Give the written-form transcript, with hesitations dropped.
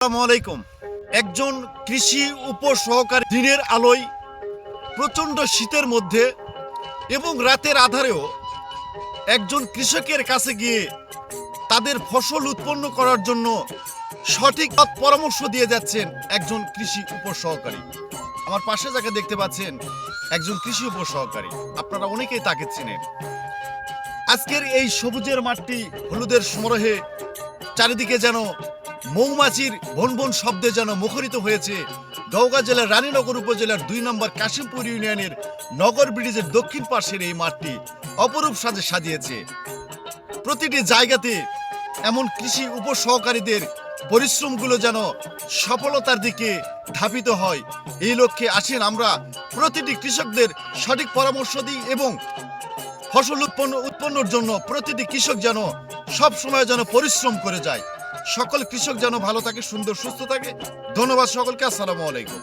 আসসালামু আলাইকুম। একজন কৃষি উপসহকারী দিনের আলোয় প্রচণ্ড শীতের মধ্যে এবং রাতের আধারেও একজন কৃষকের কাছে গিয়ে তাদের ফসল উৎপন্ন করার জন্য সঠিক পরামর্শ দিয়ে যাচ্ছেন একজন কৃষি উপসহকারী। আমার পাশে যাকে দেখতে পাচ্ছেন একজন কৃষি উপসহকারী, আপনারা অনেকেই তাকে চেনেন। আজকের এই সবুজের মাঠটি হলুদের সমারোহে চারিদিকে যেন মৌমাছির ভনভন শব্দে যেন মুখরিত হয়েছে। নওগাঁ জেলার রানীনগর উপজেলার ২ নম্বর কাশিমপুর ইউনিয়নের নগর ব্রিজের দক্ষিণ পাশের এই মাঠটি অপরূপ সাজে সাজিয়েছে। প্রতিটি জায়গাতে এমন কৃষি উপসহকারীদের পরিশ্রমগুলো যেন সফলতার দিকে ধাবিত হয়, এই লক্ষ্যে আসেন আমরা প্রতিটি কৃষকদের সঠিক পরামর্শ দিই এবং ফসল উৎপন্নের জন্য প্রতিটি কৃষক যেন সব সময় যেন পরিশ্রম করে যায়। সকল কৃষক যেন ভালো থাকে, সুন্দর সুস্থ থাকে। ধন্যবাদ সকলকে। আসসালামু আলাইকুম।